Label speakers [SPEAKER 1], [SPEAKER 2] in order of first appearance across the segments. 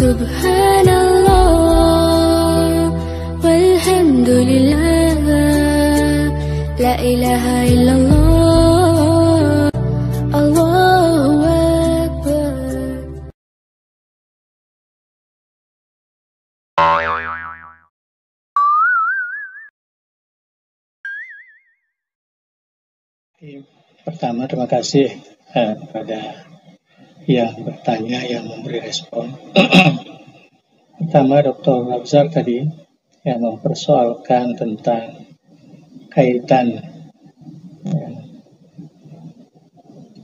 [SPEAKER 1] Subhanallah walhamdulillah la ilaha illallah Allahu Akbar.
[SPEAKER 2] Pertama, terima kasih kepada yang bertanya, yang memberi respon. Pertama, Dr. Abzar tadi yang mempersoalkan tentang kaitan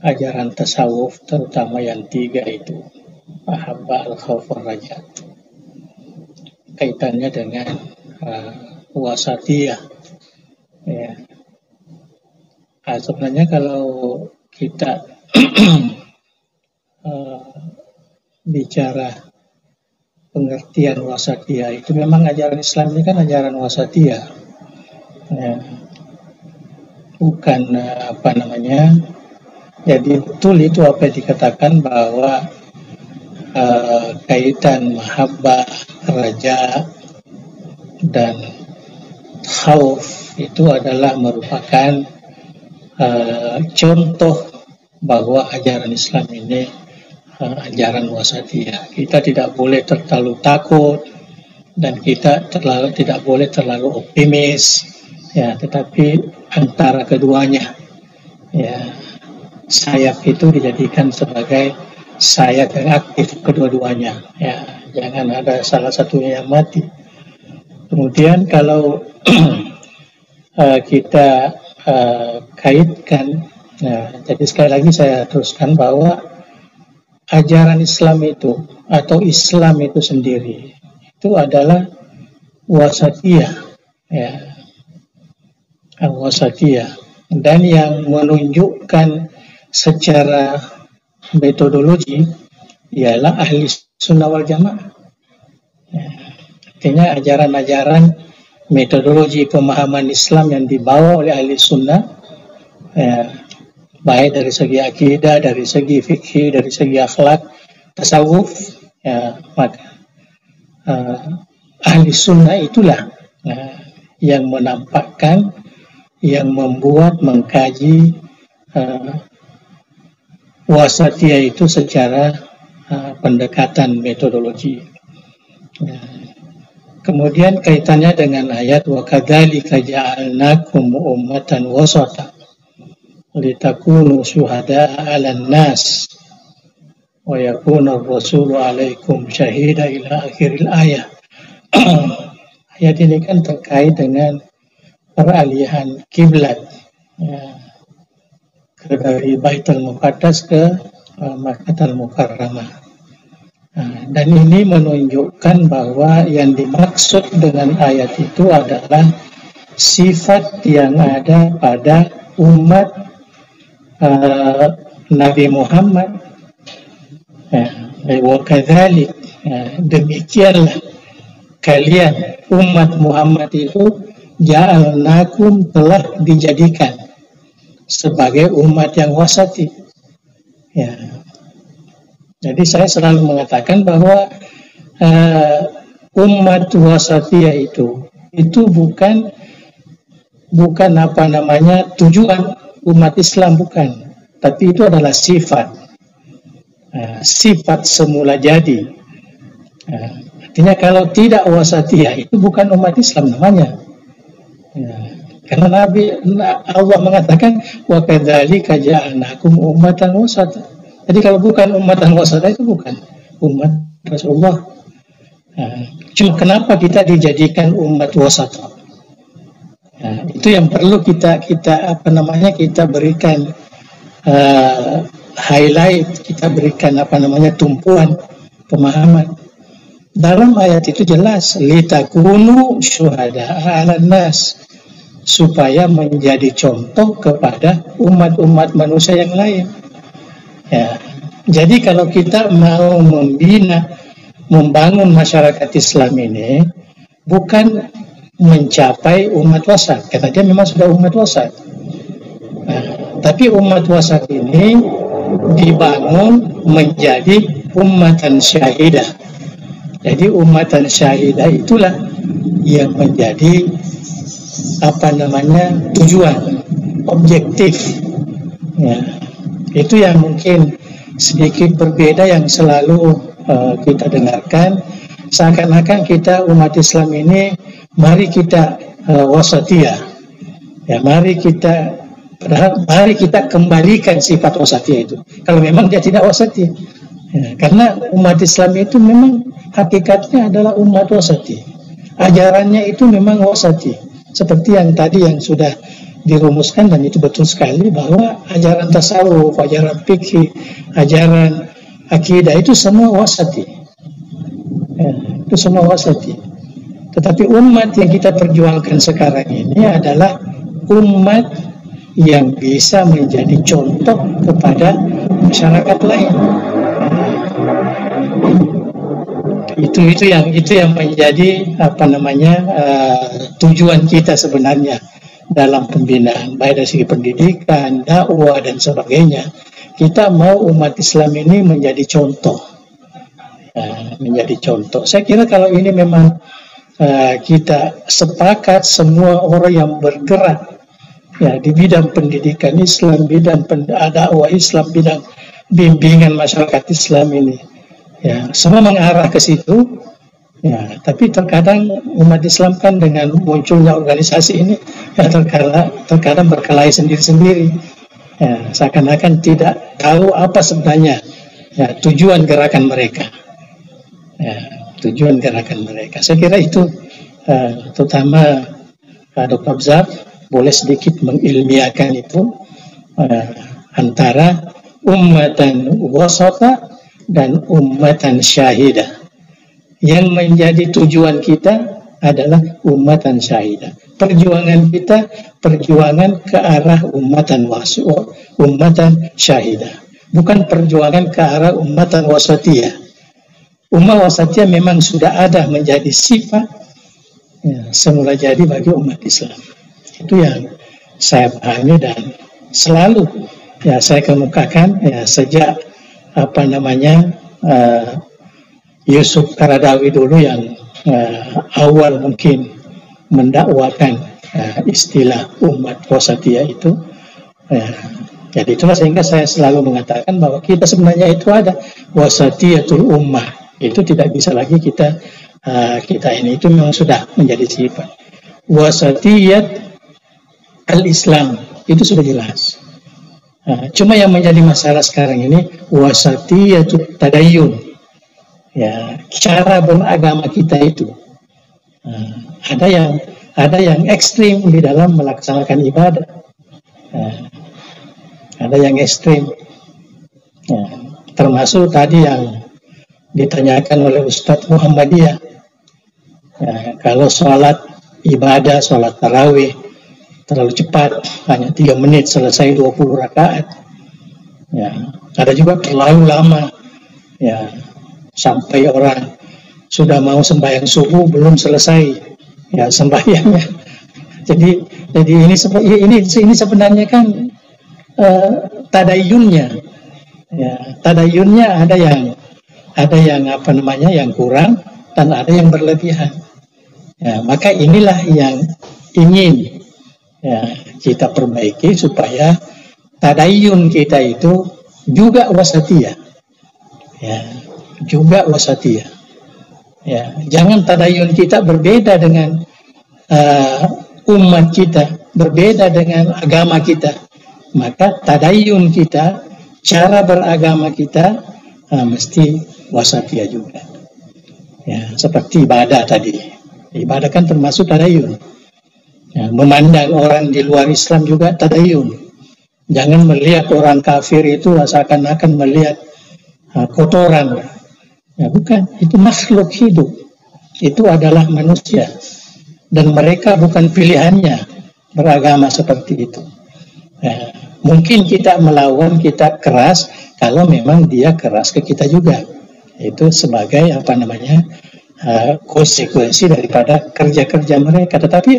[SPEAKER 2] ajaran tasawuf, terutama yang 3 itu, mahabbah, al-khauf, raja. Kaitannya dengan wasatiyah. Ya. Sebenarnya kalau kita bicara pengertian wasatiyah, itu memang ajaran Islam ini kan ajaran wasatiyah, ya. Bukan jadi betul itu apa yang dikatakan bahwa kaitan mahabbah, raja dan khauf itu adalah merupakan contoh bahwa ajaran Islam ini ajaran wasatiyah. Kita tidak boleh terlalu takut dan kita tidak boleh terlalu optimis, ya, tetapi antara keduanya, ya, sayap itu dijadikan sebagai sayap yang aktif kedua-duanya, ya, jangan ada salah satunya yang mati. Kemudian kalau kita kaitkan, jadi sekali lagi saya teruskan bahwa ajaran Islam itu atau Islam itu sendiri itu adalah wasatiyah, ya, wasatiyah, dan yang menunjukkan secara metodologi ialah ahli sunnah wal jamaah. Ya, artinya ajaran-ajaran metodologi pemahaman Islam yang dibawa oleh ahli sunnah, ya, baik dari segi akidah, dari segi fikih, dari segi akhlak, tasawuf, ya, maka ahli sunnah itulah yang menampakkan, yang membuat, mengkaji wasatiyah itu secara pendekatan metodologi. Ya. Kemudian kaitannya dengan ayat wa kadzalika ja'alnakum ummatan wasata litakunu syuhada'a 'alan nas wa yakuna ar-rasulu 'alaikum syahida ila akhiril ayat. Ayat ini kan terkait dengan peralihan kiblat, ya, dari Baitul Muqaddas ke Makkahul Mukarramah. Dan ini menunjukkan bahwa yang dimaksud dengan ayat itu adalah sifat yang ada pada umat Nabi Muhammad. Wa kadzalik, demikianlah kalian umat Muhammad itu ja'alnakum, telah dijadikan sebagai umat yang wasati. Ya. Jadi saya selalu mengatakan bahwa umat wasatiyah itu bukan tujuan umat Islam, bukan, tapi itu adalah sifat semula jadi. Artinya kalau tidak wasatiyah itu bukan umat Islam namanya. Karena Allah mengatakan wa kadzalika ja'alnakum ummatan wasata. Jadi kalau bukan ummatan wasata itu bukan umat Rasulullah. Cuma kenapa kita dijadikan umat wasata? Itu yang perlu kita berikan highlight, kita berikan tumpuan pemahaman. Dalam ayat itu jelas litakunu syuhada'a 'alan nas, supaya menjadi contoh kepada umat-umat manusia yang lain. Ya, jadi kalau kita mau membangun masyarakat Islam ini, bukan mencapai umat wasat, karena dia memang sudah umat wasat. Tapi umat wasat ini dibangun menjadi ummatan syahidah, Jadi ummatan syahidah itulah yang menjadi tujuan objektif. Ya, itu yang mungkin sedikit berbeda yang selalu kita dengarkan. Seakan-akan kita umat Islam ini, mari kita wasatiyah. Ya, mari kita kembalikan sifat wasatiyah itu. Kalau memang dia tidak wasatiyah. Ya, karena umat Islam itu memang hakikatnya adalah umat wasatiyah. Ajarannya itu memang wasatiyah. Seperti yang tadi yang sudah dirumuskan, dan itu betul sekali bahwa ajaran tasawuf, ajaran fikih, ajaran akidah itu semua wasatiyah. Ya, itu semua wasatiyah. Tetapi umat yang kita perjuangkan sekarang ini adalah umat yang bisa menjadi contoh kepada masyarakat lain. Itu yang menjadi tujuan kita sebenarnya dalam pembinaan, baik dari segi pendidikan, dakwah dan sebagainya. Kita mau umat Islam ini menjadi contoh, Saya kira kalau ini memang kita sepakat, semua orang yang bergerak di bidang pendidikan Islam, bidang dakwah Islam, bidang bimbingan masyarakat Islam ini, semua mengarah ke situ. Ya, tapi terkadang umat Islam kan dengan munculnya organisasi ini, terkadang berkelahi sendiri-sendiri. Ya, seakan-akan tidak tahu apa sebenarnya tujuan gerakan mereka. Saya kira itu terutama Dr. Abzar boleh sedikit mengilmiahkan itu antara ummatan wasata dan ummatan syahidah. Yang menjadi tujuan kita adalah ummatan syahidah. Perjuangan kita, perjuangan ke arah ummatan syahidah. Bukan perjuangan ke arah ummatan wasatiyah. Ummah wasatiyah memang sudah ada menjadi sifat semula jadi bagi umat Islam. Itu yang saya pahami dan selalu saya kemukakan sejak Yusuf Qaradawi dulu yang awal mungkin mendakwakan istilah umat wasatiyah itu. Jadi itulah sehingga saya selalu mengatakan bahwa kita sebenarnya itu ada wasatiyatul ummah. Itu tidak bisa lagi kita ini itu memang sudah menjadi sifat. Wasatiyat al-Islam itu sudah jelas. Cuma yang menjadi masalah sekarang ini wasatiyatut tadayyun. Cara beragama kita itu ada yang ekstrim di dalam melaksanakan ibadah, ada yang ekstrim, termasuk tadi yang ditanyakan oleh Ustadz Muhammadiyah, kalau sholat ibadah, sholat tarawih terlalu cepat, hanya 3 menit selesai 20 rakaat. Ada juga terlalu lama, sampai orang sudah mau sembahyang subuh belum selesai sembahyangnya. Jadi ini sebenarnya kan tadayunnya, ada yang yang kurang dan ada yang berlebihan. Maka inilah yang ingin kita perbaiki supaya tadayun kita itu juga wasatiyah. Juga wasatiyah. Jangan tadayun kita berbeda dengan umat kita, berbeda dengan agama kita. Maka tadayun kita, cara beragama kita mesti wasatiyah juga. Seperti ibadah tadi. Ibadah kan termasuk tadayun. Memandang orang di luar Islam juga tadayun. Jangan melihat orang kafir itu seakan-akan melihat kotoran. Bukan, itu makhluk hidup. Itu adalah manusia. Dan mereka bukan pilihannya beragama seperti itu. Mungkin kita melawan, kita keras kalau memang dia keras ke kita juga. Itu sebagai konsekuensi daripada kerja-kerja mereka. Tetapi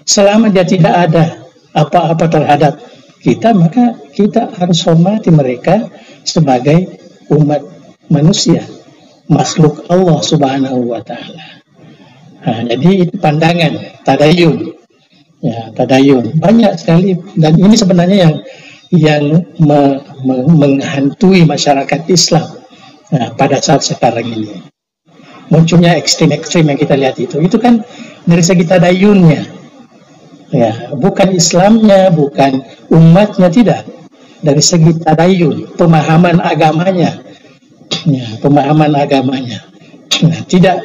[SPEAKER 2] selama dia tidak ada apa-apa terhadap kita, maka kita harus hormati mereka sebagai umat manusia. makhluk Allah Subhanahu wa Ta'ala. Jadi itu pandangan tadayun. Ya, tadayun banyak sekali, dan ini sebenarnya yang menghantui masyarakat Islam pada saat sekarang ini. Munculnya ekstrim-ekstrim yang kita lihat itu kan dari segi tadayunnya. Ya, bukan Islamnya, bukan umatnya, tidak. Dari segi tadayun, pemahaman agamanya. Ya, pemahaman agamanya. Nah, tidak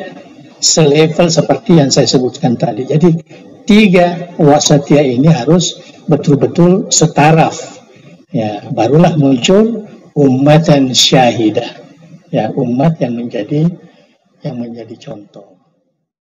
[SPEAKER 2] selevel seperti yang saya sebutkan tadi. Jadi 3 wasatiyah ini harus betul-betul setaraf. Ya, barulah muncul ummatan syahidah. Ya, umat yang menjadi contoh.